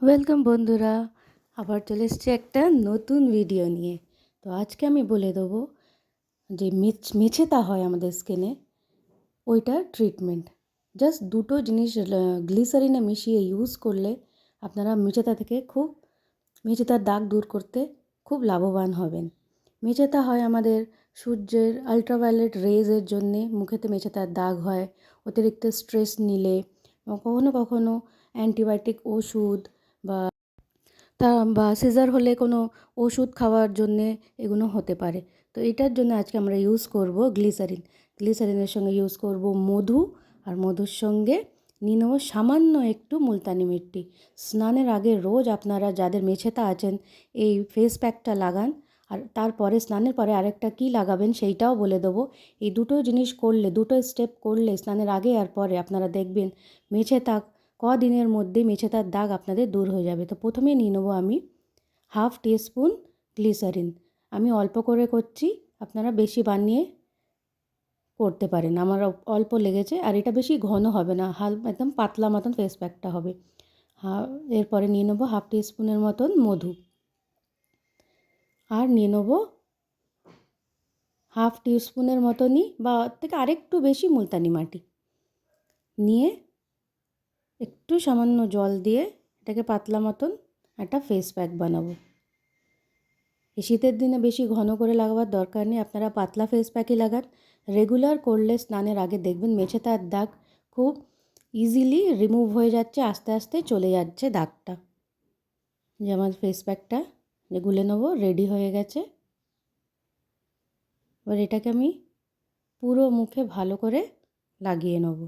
Welcome বন্ধুরা, আবার চলে এসেছি একটা নতুন ভিডিও নিয়ে। তো আজকে আমি বলে দেবো যে মেছেতা হয় আমাদের স্কিনে, ওইটার ট্রিটমেন্ট। জাস্ট দুটো জিনিস গ্লিসারিনে মিশিয়ে ইউজ করলে আপনারা মেছেতার দাগ দূর করতে খুব লাভবান হবেন। মেছেতা হয় আমাদের সূর্যের আলট্রাভায়োলেট রেজের জন্যে মুখেতে মেছেতার দাগ হয়, অতিরিক্ত স্ট্রেস নিলে, কখনো কখনো অ্যান্টিবায়োটিক ওষুধ বা সিজার হলে কোনো ওষুধ খাওয়ার জন্যে এগুলো হতে পারে। তো এটার জন্য আজকে আমরা ইউজ করব গ্লিসারিনের সঙ্গে ইউজ করব মধু, আর মধুর সঙ্গে নিয়ে নেব সামান্য একটু মুলতানি মিট্টি। স্নানের আগে রোজ আপনারা যাদের মেছেতা আছেন এই ফেস প্যাকটা লাগান। আর তারপরে স্নানের পরে আরেকটা কী লাগাবেন সেইটাও বলে দেবো। এই দুটো জিনিস করলে, দুটো স্টেপ করলে স্নানের আগে আর পরে আপনারা দেখবেন মেছেতা কদিনের মধ্যেই মেছেতার দাগ আপনাদের দূর হয়ে যাবে। তো প্রথমে নিয়ে নেবো আমি হাফ টিস্পুন গ্লিসারিন। আমি অল্প করে করছি, আপনারা বেশি বানিয়ে করতে পারেন। আমার অল্প লেগেছে, আর এটা বেশি ঘন হবে না, একদম পাতলা মতন ফেস প্যাকটা হবে। এরপরে নিয়ে নেবো হাফ টিস্পুনের মতন মধু, আর নিয়ে নেবো হাফ টিস্পুনের মতনই বা থেকে আরেকটু বেশি মুলতানি মাটি নিয়ে একটু সামান্য জল দিয়ে এটাকে পাতলা মতন একটা ফেস প্যাক বানাবো। এই শীতের দিনে বেশি ঘন করে লাগাবার দরকার নেই, আপনারা পাতলা ফেস প্যাকই লাগান। রেগুলার করলে স্নানের আগে দেখবেন মেছেতার দাগ খুব ইজিলি রিমুভ হয়ে যাচ্ছে, আস্তে আস্তে চলে যাচ্ছে দাগটা। যে আমার ফেস প্যাকটা যে গুলে নেবো রেডি হয়ে গেছে। এবার এটাকে আমি পুরো মুখে ভালো করে লাগিয়ে নেব।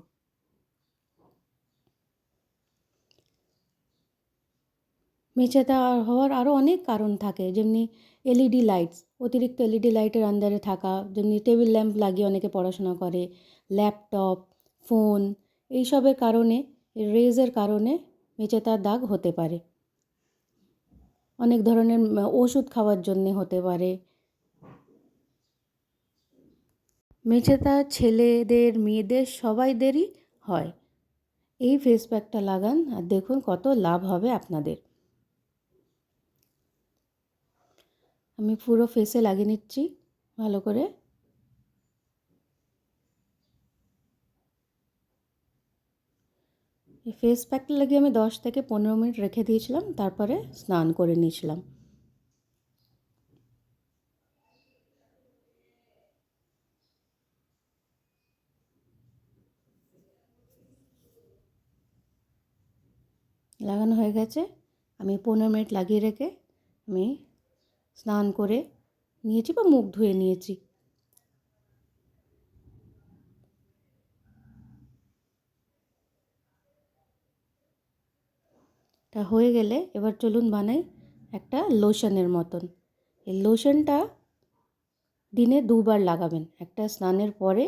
মেছেতা হওয়ার আরও অনেক কারণ থাকে, যেমনি এলইডি লাইটস, অতিরিক্ত এলইডি লাইটের আন্ডারে থাকা, যেমনি টেবিল ল্যাম্প লাগিয়ে অনেকে পড়াশোনা করে, ল্যাপটপ, ফোন, এইসবের কারণে, রেজের কারণে মেছেতার দাগ হতে পারে। অনেক ধরনের ওষুধ খাওয়ার জন্যে হতে পারে। মেছেতা ছেলেদের মেয়েদের সবাইদেরই হয়। এই ফেস প্যাকটা লাগান আর দেখুন কত লাভ হবে আপনাদের। আমি পুরো ফেসে লাগিয়ে নিচ্ছি ভালো করে। এই ফেস প্যাকটা লাগিয়ে আমি 10 থেকে 15 মিনিট রেখে দিয়েছিলাম, তারপরে স্নান করে নিয়েছিলাম। লাগানো হয়ে গেছে। আমি 15 মিনিট লাগিয়ে রেখে আমি স্নান করে নিয়েছি বা মুখ ধুয়ে নিয়েছি। তা হয়ে গেলে এবার চলুন বানাই একটা লোশনের মতন। এই লোশনটা দিনে 2বার লাগাবেন, একটা স্নানের পরে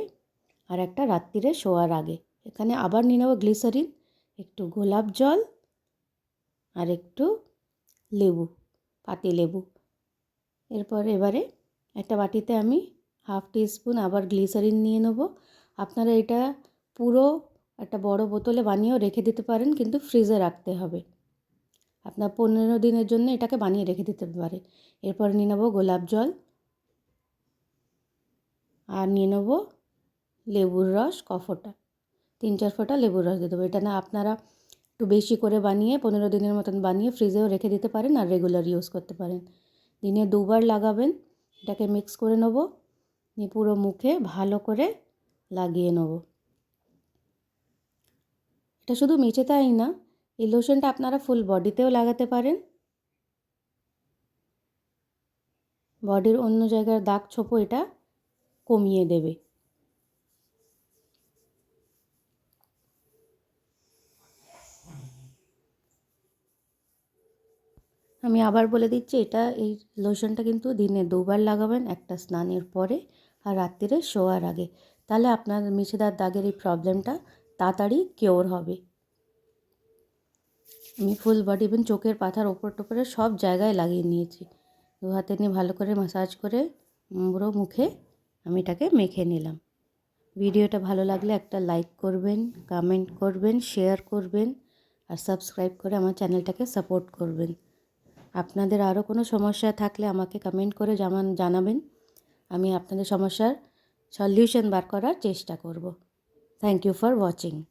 আর একটা রাত্রিরে শোয়ার আগে। এখানে আবার নিয়ে নেব গ্লিসারিন, একটু গোলাপ জল, আর একটু লেবু, পাতি লেবু। এবারে একটা বাটিতে আমি হাফ টিস্পুন আবার গ্লিসারিন নিয়ে নেব। আপনারা এটা পুরো একটা বড় বোতলে বানিয়েও রেখে দিতে পারেন, কিন্তু ফ্রিজে রাখতে হবে। আপনার 15 দিনের জন্য এটাকে বানিয়ে রেখে দিতে পারে। এরপর নিয়ে নেব গোলাপ জল, আর নিয়ে নেব লেবুর রস ফোঁটা, 3-4 ফোঁটা লেবুর রস দিয়ে দেবো। এটা না আপনারা একটু বেশি করে বানিয়ে 15 দিনের মতন বানিয়ে ফ্রিজেও রেখে দিতে পারেন, আর রেগুলার ইউজ করতে পারেন। দিনে 2বার লাগাবেন। এটাকে মিক্স করে নেব, নিয়ে পুরো মুখে ভালো করে লাগিয়ে নেব। এটা শুধু মেছেতাই না, এই লোশনটা আপনারা ফুল বডিতেও লাগাতে পারেন। বডির অন্য জায়গার দাগ ছোপ এটা কমিয়ে দেবে। আমি আবার বলে দিচ্ছি, এই লোশনটা কিন্তু দিনে 2বার লাগাবেন, একটা স্নানের পরে আর রাত্রিরে শোয়ার আগে। তাহলে আপনার মেছেদার দাগের এই প্রবলেমটা তাড়াতাড়ি কিওর হবে। আমি ফুল বডি এবং চোখের পাতার ওপর টোপরে সব জায়গায় লাগিয়ে নিয়েছি। 2 হাতে নিয়ে ভালো করে ম্যাসাজ করে পুরো মুখে আমি এটাকে মেখে নিলাম। ভিডিওটা ভালো লাগলে একটা লাইক করবেন, কমেন্ট করবেন, শেয়ার করবেন, আর সাবস্ক্রাইব করে আমার চ্যানেলটাকে সাপোর্ট করবেন। আপনাদের আরও কোনো সমস্যা থাকলে আমাকে কমেন্ট করে জানাবেন। আমি আপনাদের সমস্যার সলিউশন বার করার চেষ্টা করব। Thank you for watching.